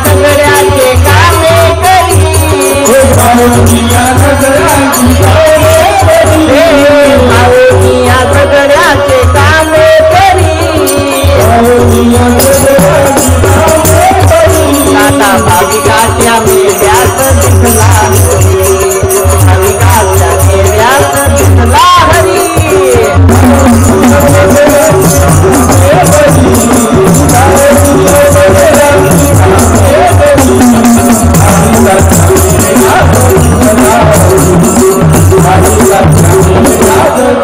सगळ्याचे कामे करी या सगळ्याचे कामे करी आता भाविकाच्या मेळ्यात दिसला भाविकाच्या मेळ्यात दिसला हरी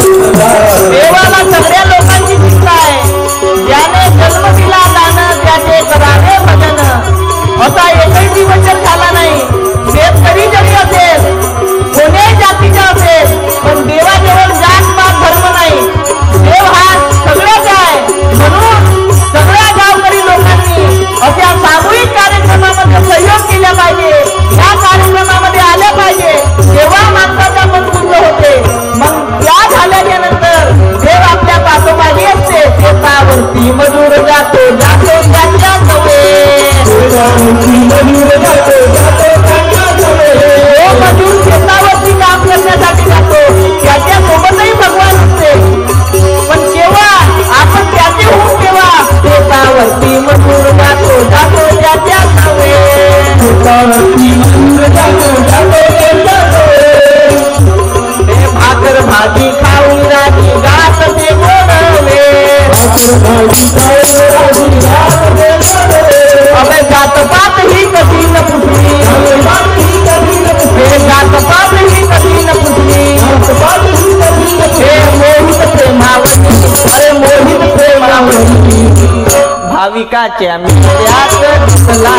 देवाला सगळ्या लोकांची चिंता आहे. ज्याने जन्म दिला दान त्याचे करावे भजन. असा एकही दिवस झाला नाही. शेतकरी जरी असेल कोणत्याही जातीचा असेल पण देवाजवळ जात पात धर्म नाही. देव हा सगळ्याच आहे. म्हणून सगळ्या गावकरी लोकांनी अशा सामूहिक कार्यक्रमामध्ये सहयोग केला पाहिजे. या कार्यक्रमामध्ये आल्या पाहिजे. तेव्हा माणसाचा मन शुद्ध होते. मग त्या झाल्याच्या नंतर देव आपल्या पाठोपाठी असते. शेतावरती मजूर जातो जातो त्याच्या नव्हे. तो मजूर शेतावरती काम करण्यासाठी जातो. त्याच्या सोबतही भगवान असते. पण केव्हा आपण त्याचे होऊन तेव्हा शेतावरती मजूर जातो जातो त्याच्या नव्हे. भाकर भाजी खाऊन राजी गात ते बोलवे. अबे जातपात ही कधी न पुटली. जातपात ही कधी न पुटली. हे मोहित प्रेमावती अरे मोहित प्रेमावती. भाविकाच्या मेळ्यात दिसला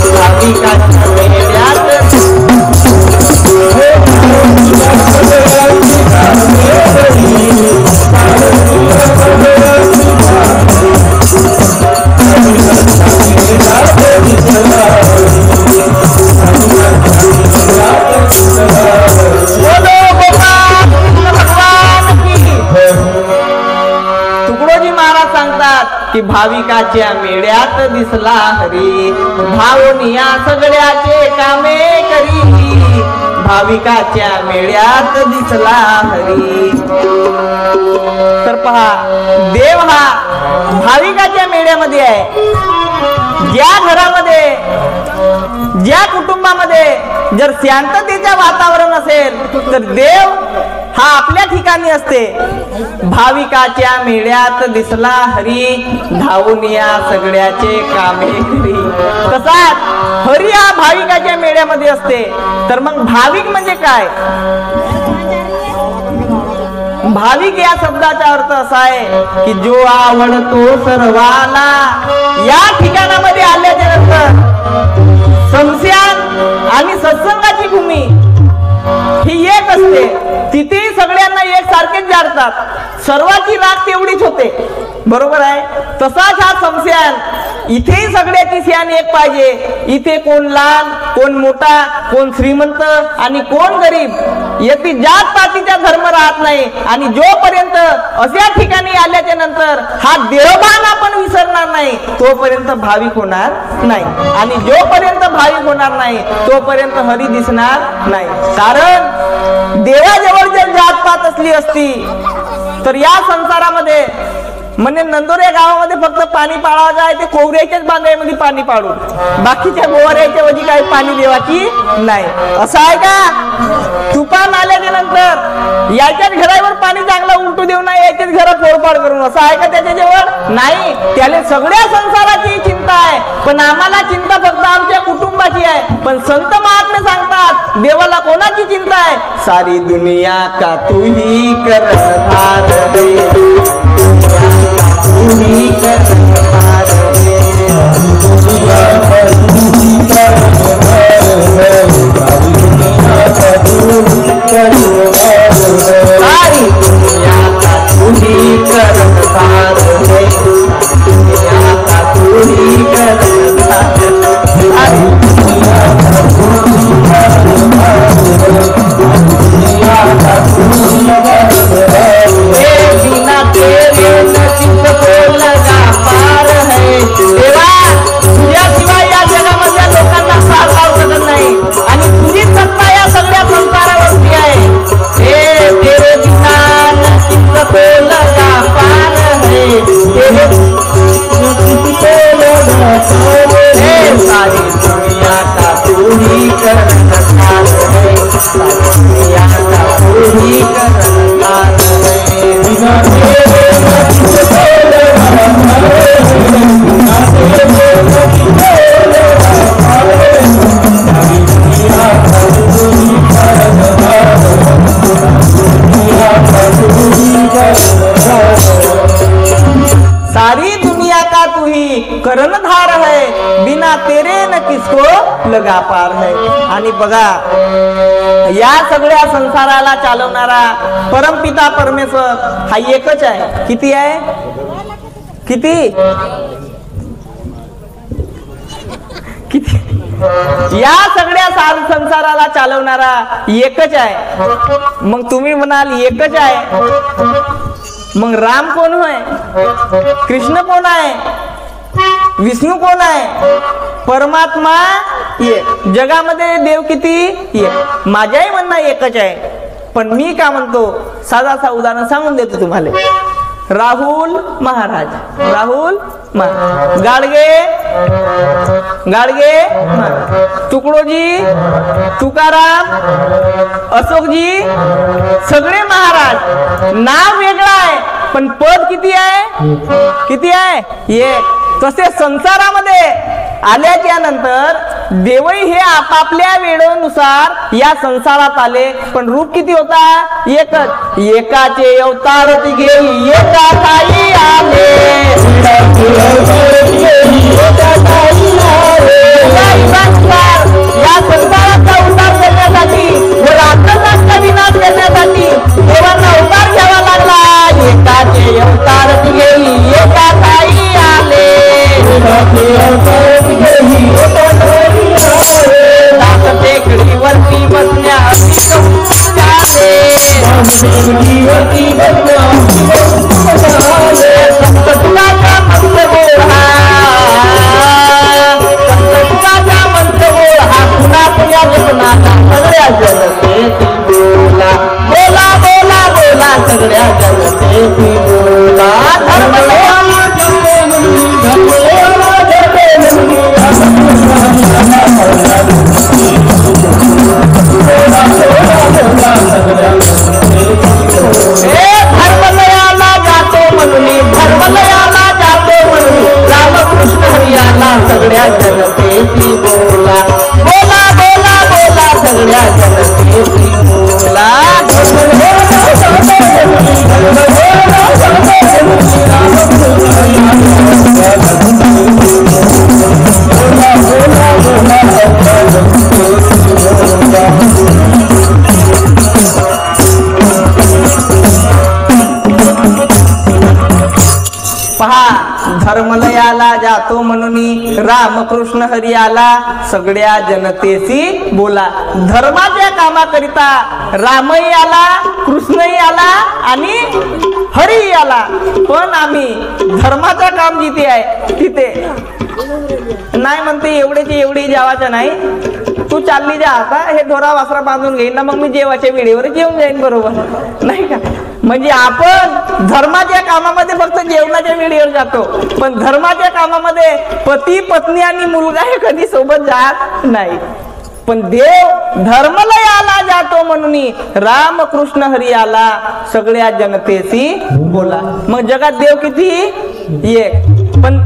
भाविकाच्या मेळ्यात तुकडोजी महाराज सांगतात की भाविकाच्या मेळ्यात दिसला हरी भावनिया सगळ्याचे कामे करी. भाविकाच्या मेळ्यात दिसला हरी. तर पहा देव हा भाविकाच्या मेळ्यामध्ये आहे. ज्या घरामध्ये ज्या कुटुंबामध्ये जर शांततेचे वातावरण असेल तर देव हा आपल्या ठिकाणी असते. भाविकाच्या मेळ्यात दिसला हरी धावून या सगळ्याचे कामे करी. तसाच हरी हा भाविकाच्या मेळ्यामध्ये असते. तर मग भाविक म्हणजे काय? भाविक या शब्दाचा अर्थ असा आहे की जो आवडतो सर्वाला. या ठिकाणामध्ये आल्याच्या नंतर संस्यान आणि सत्संगाची भूमी ही एक असते. तिथेही सगळ्यांना एक सारखेच जाणतात. सर्वांची राख तेवढीच होते. बरोबर आहे. तसाच हा संस्यान इथेही सगळ्याची स्यान एक पाहिजे. इथे कोण लहान कोण मोठा कोण श्रीमंत आणि कोण गरीब याची जात पातीचा धर्म राहत नाही. आणि जोपर्यंत अशा ठिकाणी आल्याच्या नंतर हा देवभान आपण विसरणार नाही तोपर्यंत भाविक होणार नाही. आणि जोपर्यंत भाविक होणार नाही तोपर्यंत हरी दिसणार नाही. कारण देवाजवळ जर जात पात असली असती तर या संसारामध्ये म्हणजे नंदोर या गावामध्ये फक्त पाणी पाळायचं आहे ते कोवऱ्याच्याच बांधायमध्ये पाणी पाडून बाकीच्या गोवाऱ्याच्या वजी काही पाणी देवाची नाही. असं आहे का? तुफान आल्याच्या नंतर याच्याच घरावर पाणी चांगला उलटू देऊ नये याच्याच घरा फोडपाड करून असं आहे का त्याच्याजवळ? नाही. त्याला सगळ्या संसाराची चिंता आहे पण आम्हाला चिंता फक्त आमच्या कुटुंबाची आहे. पण संत महात्मे सांगतात देवाला कोणाची चिंता आहे? सारी दुनिया का तू ही करतार रे तू ही करतार रे सारी दुनिया का तू ही करतार रे दुनिया का तू ही करतार सारी दुनिया का तू ही करतार कर्णधार है, बिना तेरे न किसको लगा पार है. आणि बघा या सगळ्या संसाराला चालवणारा परमपिता परमेश्वर हा एकच आहे. किती आहे? किती किती? या सगळ्या संसाराला चालवणारा एकच आहे. मग तुम्ही म्हणाल एकच आहे, मग राम कोण होय? कृष्ण कोण आहे? विष्णू कोण आहे? परमात्मा एक. जगामध्ये देव किती? एक. माझ्याही म्हणणं एकच आहे, पण मी का म्हणतो साधा उदाहरण सांगून देतो तुम्हाला. राहुल महाराज, राहुल महाराज, गाडगे महाराज, तुकडोजी, तुकाराम, अशोकजी, सगळे महाराज. नाव वेगळं आहे पण पद किती आहे? किती आहे? एक. तसे संसारामध्ये आल्याच्या नंतर देवही हे आपापल्या वेळेनुसार या संसारात आले, पण रूप किती होता? एकच. एकाचे अवतार घेई एका ठाई आले. या संसाराचा उद्धार करण्यासाठी व राक्षसांचा विनाश करण्यासाठी देवांना अवतार घ्यावा लागला. एकाचे अवतार घेई एका ठाई आले. टेकडीवरती बसण्या सगळ्या जनतेची बोला, बोला बोला बोला सगळ्या जनतेची बोला. धर्मलयाला जातो म्हणून, धर्मलयाला जातो म्हणून रामकृष्ण हरियाला सगळ्या जनतेची बोला, बोला बोला बोला सगळ्या जनतेची बोला. पहा, धर्मलयाला जातो म्हणून रामकृष्ण हरी आला सगळ्या जनतेशी बोला. धर्माच्या कामाकरिता रामही आला, कृष्णही आला आणि हरी आला. पण आम्ही धर्माचं काम जिथे आहे तिथे नाही म्हणते एवढेची एवढी जेवायचं नाही. तू चालली जा आता, हे ढोरा वासरा बांधून घेईन ना, मग मी जेवाच्या वेळेवर जेवून जाईन, बरोबर नाही का? म्हणजे आपण धर्माच्या कामामध्ये फक्त जेवणाच्या वेळेवर जातो, पण धर्माच्या कामामध्ये पती पत्नी आणि मुलगा हे कधी सोबत जात नाही. पण देव धर्मलयाला जातो म्हणून रामकृष्ण हरी आला सगळ्या जनतेशी बोला. मग जगात देव किती? एक. पण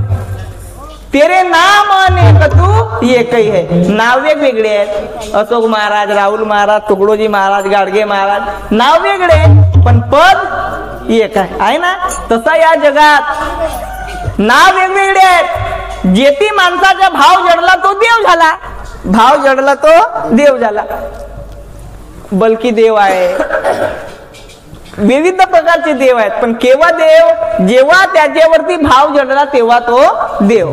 तेरे नाम अनेक तू एकही है. नाव वेगवेगळे आहेत. अशोक महाराज, राहुल महाराज, तुकडोजी महाराज, गाडगे महाराज, नाव वेगळे पण पद एक आहे ना. तसा या जगात नाव वेगवेगळे आहेत. जेती माणसाचा भाव जडला तो देव झाला, भाव जडला तो देव झाला. बलकी देव आहे, विविध प्रकारचे देव आहेत, पण केव्हा देव? जेव्हा त्याच्यावरती भाव जडला तेव्हा तो देव.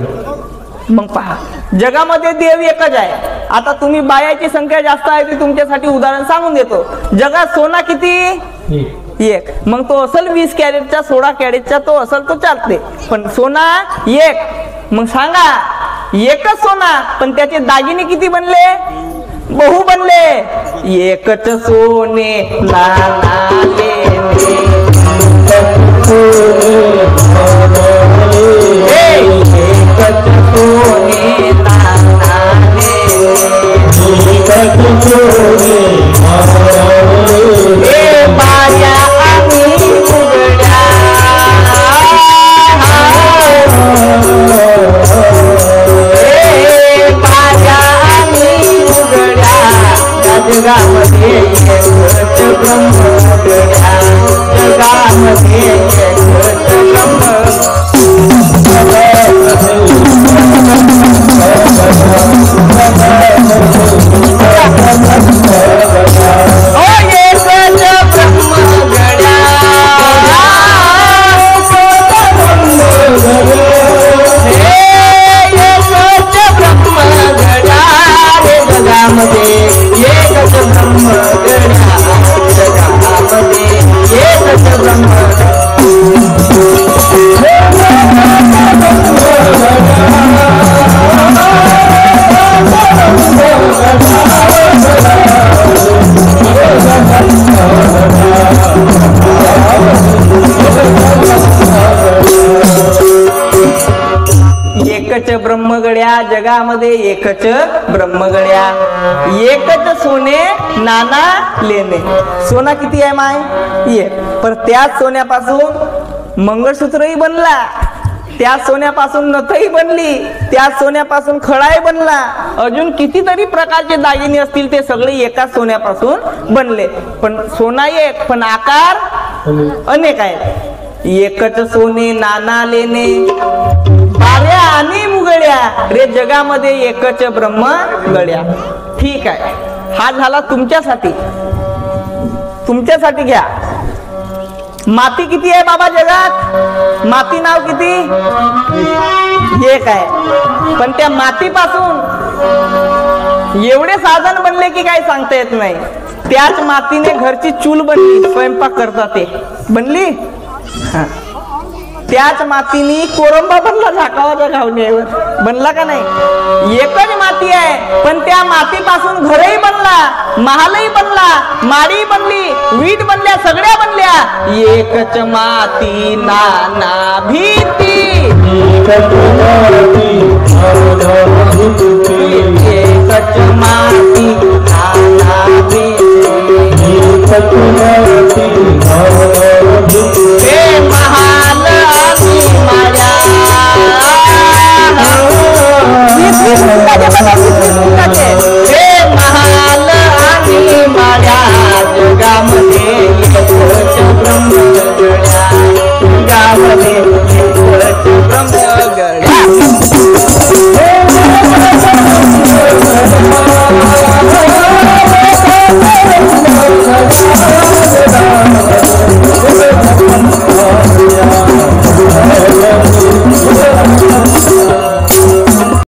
मग पहा, जगामध्ये देव एकच आहे. आता तुम्ही बायाची संख्या जास्त आहे ते तुमच्यासाठी उदाहरण सांगून देतो. जगात सोना किती? एक. मग तो असल 20 कॅरेटचा, 16 कॅरेटचा तो असल तो चालते, पण सोना एक. मग सांगा, एकच सोना पण त्याचे दागिने किती बनले? बहु बनले. एकच सोने लाले एकच सोने लाले हे बाया आम्ही उघड्या जगामध्ये एकच ब्रह्म उघड्या, जगामध्ये एकच ब्रह्म. जगामध्ये एकच ब्रह्मगड्या, एकच सोने नाना लेणे. सोना किती आहे माय? एक. पण त्याच सोन्यापासून मंगळसूत्रही बनला, त्या सोन्यापासून नथही बनली, त्या सोन्यापासून खडाही बनला, अजून कितीतरी प्रकारचे दागिने असतील ते सगळे एकाच सोन्यापासून बनले. पण सोना एक, पण आकार अनेक आहेत. एकच सोने नाना लेणे, बाऱ्या आणि मुगड्या, रे जगामध्ये एकच ब्रह्म गड्या. ठीक आहे, हा झाला तुमच्यासाठी. तुमच्यासाठी घ्या. माती किती आहे बाबा जगात? माती नाव किती? एक आहे. पण त्या मातीपासून एवढे साधन बनले की काही सांगता येत नाही. त्याच मातीने घरची चूल बनली, स्वयंपाक करतात ते बनली. त्याच मातीने कोरंबा बनला झाकावाच्या घावणीवर, बनला का नाही? एकच माती आहे, पण त्या मातीपासून घरही बनला, महालही बनला, माडी बनली, वीट बनल्या, सगळ्या बनल्या. एकच माती नाना भीती, एकच माती नाना भीती, एकच माती नाना भीती, एकच माती नाना भीती. हे महाल आणि माया, हे महाल आणि माया, जगामध्ये एकच ब्रह्मगड्या.